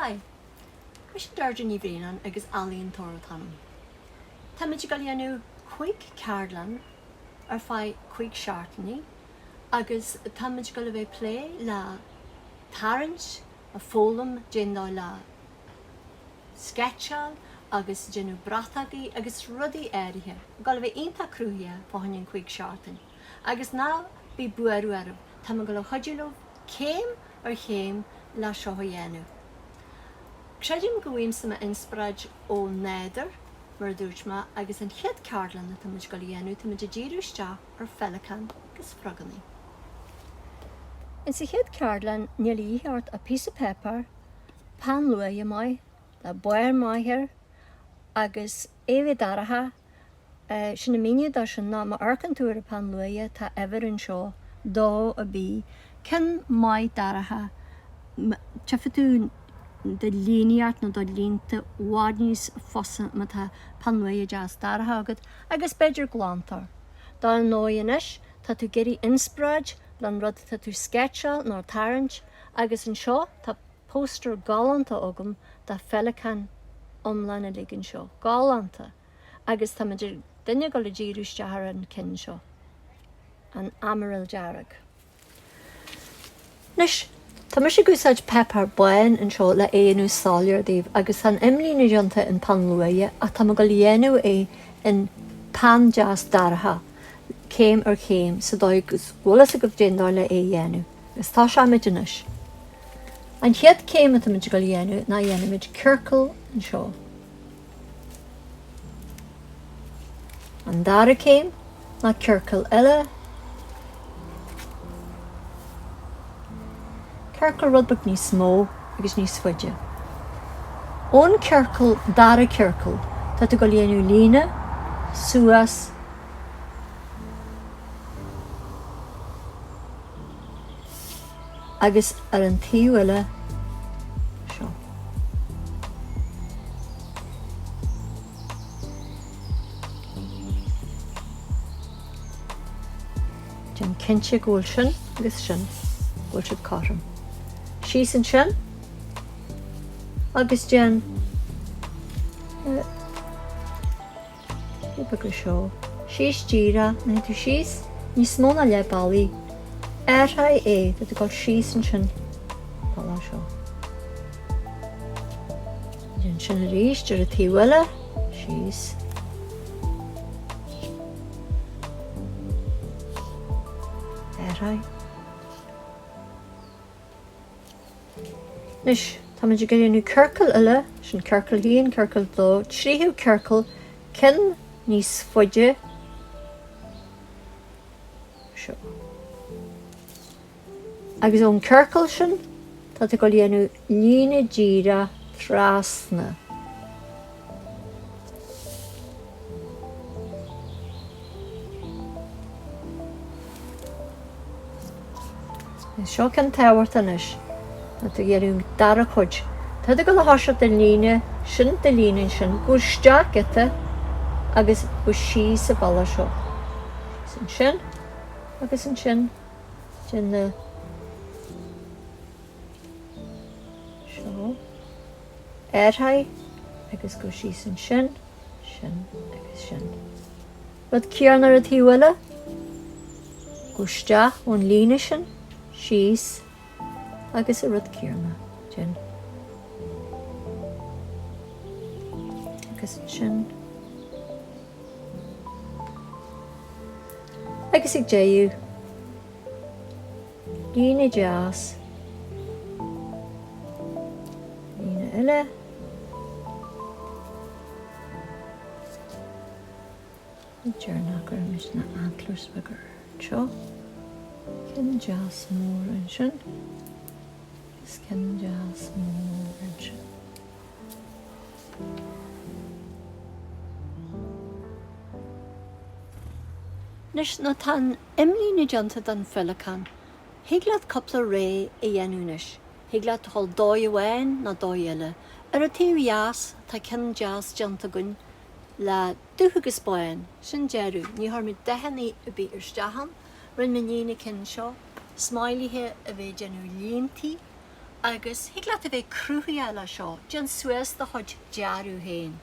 Hi, mis Deirdre Ní Bhraonáin agus Ealaín Tóratáin. Tá muid go léanú chuig ceardlan ar fáid chuig seaartnaí agus tá muid go bheith plé le tarint a fólam déandá le sketchal agus déanú bratagaí agus rudaí éirithe go bheith onanta cruúthe fáinne chuig seaartain. Agus ná bí buarú arab tá go le chuidirlóh céim ar chéim le seo dhéanú. Credim go bhfuim sama inspraid ó néidir mar dúirt agus an chéad ceardlan na tá muid go dhéanú tá muid a ddíriú isteach ar Féileacáin agus Froganna. In sa chéad ceardlan níl a piece of paper, pan luaithe mai, le buir maithir agus éhí daratha sin na míine dar sin ná má arcan túair a pan luaithe tá ever an seo dó a bí cin mai daratha tefaú de líneart na do línta bháidníos fosa má tá pan luaithe deas daratha agad agus beidir glantar. Dá an nóianis tá tú geirí inspraid lan rud tá tú sketchal nó tarint agus an seo tá póster galanta agam dá Féileacáin omlan a ligan seo. Galanta. Agus tá muidir duine go le ddíriú isteach ar an cin seo. An amaral dearag. Nis, tá mar sé gúsáid pepper buin an seo le éanú sáilir daobh agus an imlína dionta in pan luaithe a tá go léanú é in pan deas daratha céim ar céim sa dóigus bhlas a go déandá le é dhéanú. Gus tá se midinis. An chéad céim a tá muid go léanú ná dhéanamid circle an seo. An dara céim ná circle eile. Circle rudbach níos mó agus níos fuide. Ón circle dara circle tá tú go léanú lína, suas, agus ar an taobh eile seo. Déan cinse gúil sin agus sin gúil siad cartam. Síos an sin agus déan go seo. Síos díra na tú síos níos mó na le bailí. Airtha é that gáil síos an sin bailá seo. Déan sin a ríis ar a taobh eile síos. Airtha. Nis, tá muid go léanú circle eile, sin circle líon, circle dó, tríú circle, cin níos fuide seo. Agus ón circle sin, tá go léanú lína díra trasna. Seo cin táhairt anis. Na tú géirú dara chuid. Tá go le háise de líne sin de lína sin gúisteach gite agus bu sí sa bailá seo. Sin sin agus an sin sin na seo. Airtha agus go sí san sin agus sin. Rud céarn ar a taobh eile gúisteach ón lína sin síos agus a rud céarna sin. Agus sin. Agus ag déú. Lína deas. Lína eile. Dearna gur mis na antlers bagur seo. Cin deas mór an sin. Cin deas mór an sin. Nis na tan imlína dionta don Féileacáin. Higlaad coppla ré I dhéanúnis. Higlaad hol dói bhain na dói eile. Ar a taobh jaas tá cin deas dionta gun le dúthagus báin sin dearú. Ní tharmid dehannaí a bhí ar steachan, rinn na nína cin seo, smailíthe a bheith déanú líontaí, agus higlaat a bheith cruúthaí eile seo, Jan suas de chuid dearú héin.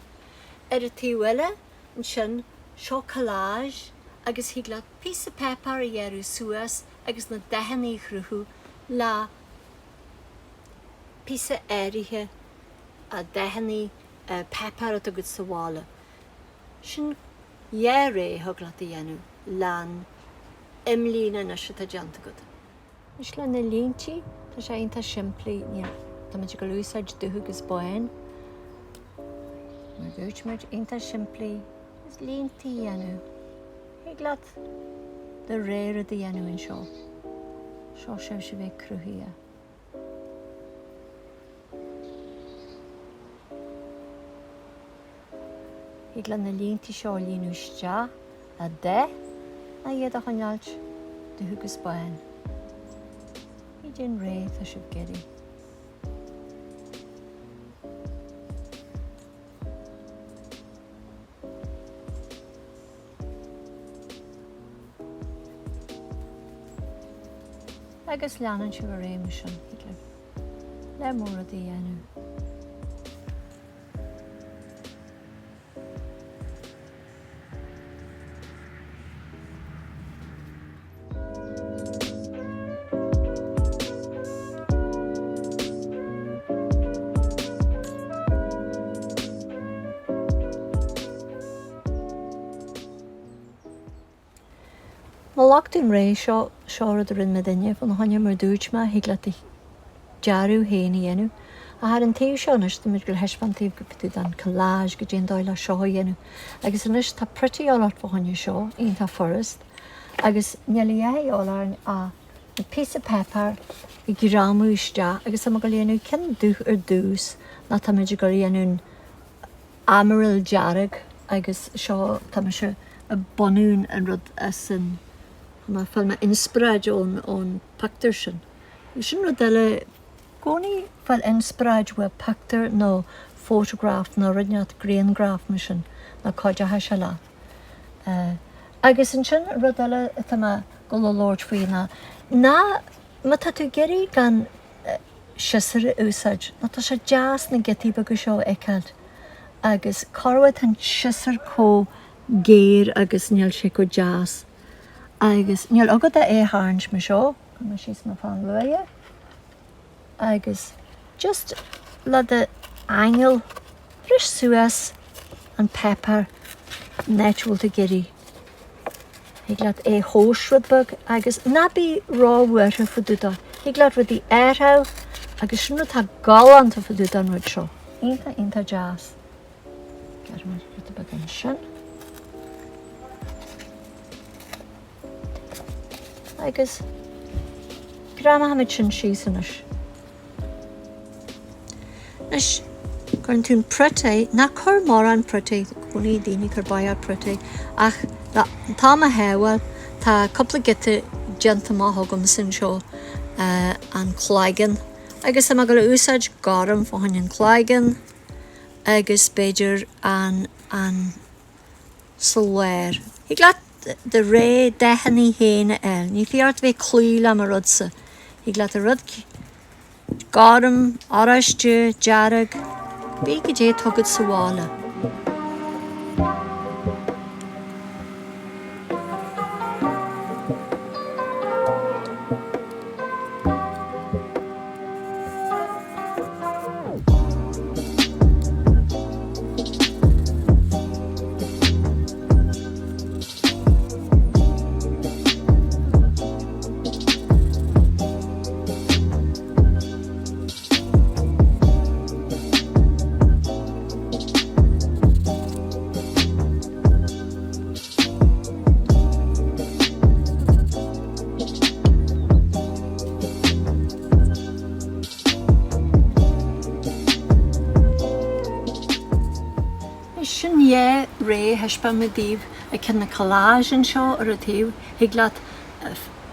A tíhuile an sin seo collage agus higlaat pís a pepper a dhearú suas agus na dehannaí chrúthú le pís a éirithe a dehannaí pepper a go sa bhála. Sin ré thuglaat a dhéanú lean imlína na se a deanta go. Is le na líntí tá sé onanta siimplí tá muid go lúsáid dúthgus buin. Mar dúirt muid onanta siimplí is líntaí dhéanú. Higlaat de réir a dhéanú in seo. Seo sé se bheith cruúthaí. Higlaat na líntaí seo líonú iste a de a iad a chunealt dúthgus buin. Dín ré tá sib geirí. Agus leanan si bhar réime sin le mór a dhéanú. Má lachtain ré seo seoradh rin me daine fan haine mar dúirt me higlaat a dearú héin a dhéanú. A thar an taobh seo is muid gur heispantaobh go pitú an collage go dtéon dáil le seo a dhéanú. Agus inis tá pretty álat fa haine seo, onanta forest. Agus nealaí álar a na piece of pepper i grámú iste agus am go léanú cin dúch ar dús na tá muid go dhéanún amaral dearag agus seo tá se a bonún an rud as an ma fel inspiraid o'n pactor sin. Sin rud eile gcónaí fel inspiraid we pactor nó photograph nó rudneat graingraph me sin na cóide se lá. Agus an sin rud eile tá go le Lord faoina. Na ma tá tú geirí gan siosar úsáid na tá sé jazz na gití go seo ecad. Agus carfuid an siosar có géir agus níl sé go jazz. Agus níl agad a háins me seo, me síos na fan luaie. Agus just le de angel fris suas an pepper natural to geirí. Higlaat hósrudbug agus nabí ráhuair fa dúda. Higlaat rud í airthá agus sinú tá galanta fa dúda an rud seo. Inta jazz. Gar mar rud bag an sin. Agus grama hamid sin sísanis. Nes gurn tún prete, na cur mór an prete, gúnaí daoine cur baiad prete, ach tá a heil tá coppla gite genta má thugam sin seo an chláigean. Agus am go le úsáid garam fa hain an chláigean agus beidir an solléir. Higlaat de ré dehannaí héine eil. Ní fiart bheith clúil am a rudsa. Higlaat a rud garam, áraiste, dearag, bí go dé tugad sa bhála. Sin ré heispa me díobh a cin na collage an seo ar a taobh, higlaat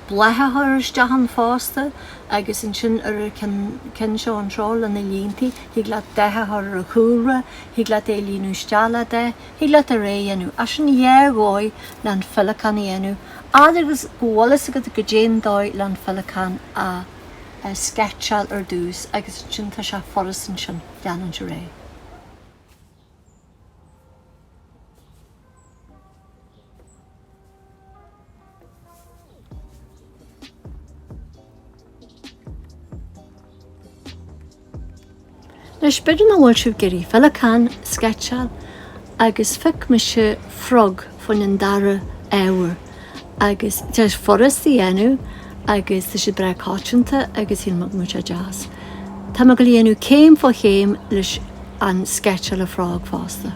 blethe dehan fásta agus an sin ar cin seo an seo le na líntaí, higlaat dethe ar a chúra, higlaat líonú steala de, higlaat a ré dhéanú. A sin ghóid le an Féileacáin dhéanú. Agus bhlas agad go déon dóid le an Féileacáin a sketchal ar dús agus sin tá se forras an sin deanan se ré. Leis beidir na bhfuil siú geirí Féileacáin sketchal agus fic me se frog fan an dara éhar agus teis forras í enú agus tá sé bre cáitinta agus hí mag muid a jazz. Tá me go líonú céim fá chéim leis an sketchal a frog fásta.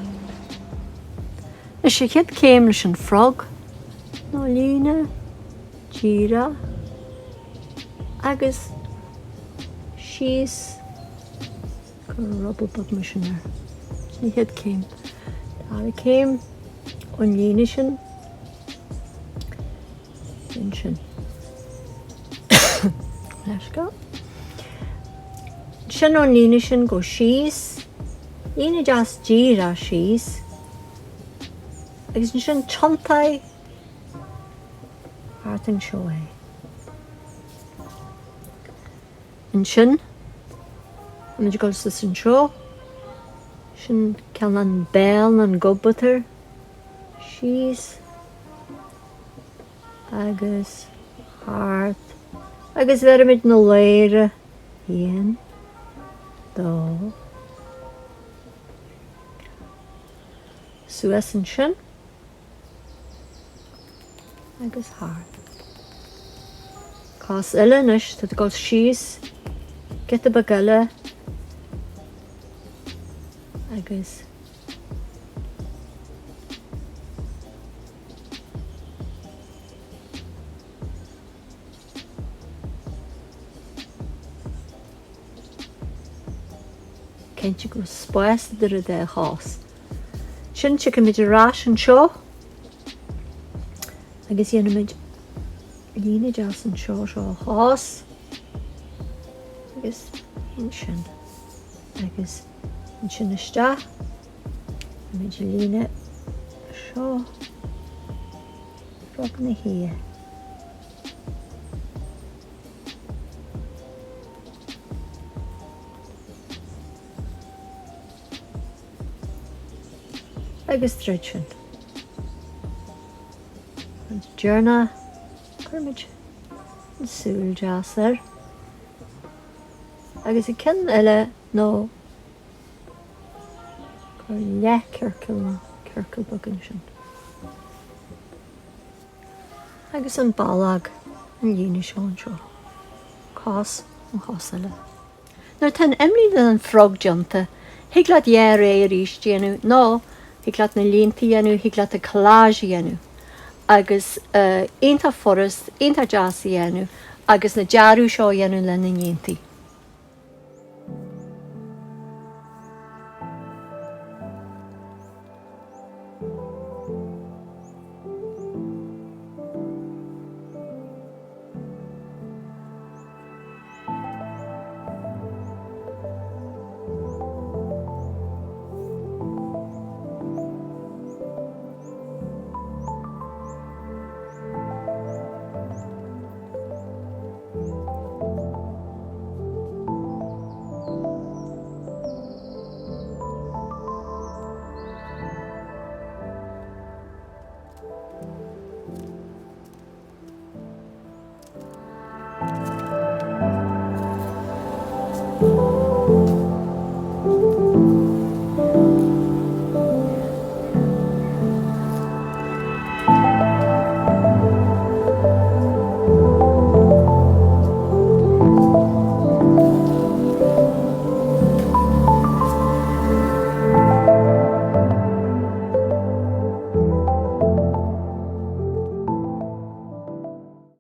Leis sé chéad céim leis an frog, nó lína, díra, agus síos go rubbelbug me sin ar. Ní chéad céim. Tá céim an lína sin, sin. Leis go. Sin an lína sin go síos, lína jas díra síos, agus sin tiontai hart an seo é. An sin, an muid go sa sin seo, sin ceann an béal an gobatar, síos, agus hart, agus verimiid na léire, 1, 2. Suas an sin, agus hart. Cás eile nis, tá go síos, get a bagile, agus Kenint go spáis de a dé hás. Sin si go meidir rás an seo, agus dhéanamid lína deas an seo hás, agus sin, agus sin iste, meidir lína seo, Froganna hí. Agus trid sin. An dearna chuirmid an súil deas ar. Agus I cin eile nó gur le circil bugan sin. Agus an balag an lína seo an seo. Cás an chás eile. Nuair tan imlín an frog janta, higlad dhéar é ríis déanú, nó higlad na líontaí dhéanú, higlad a coláis dhéanú, agus einta forras, einta jazz dhéanú, agus na dearú seo dhéanú le na líontaí.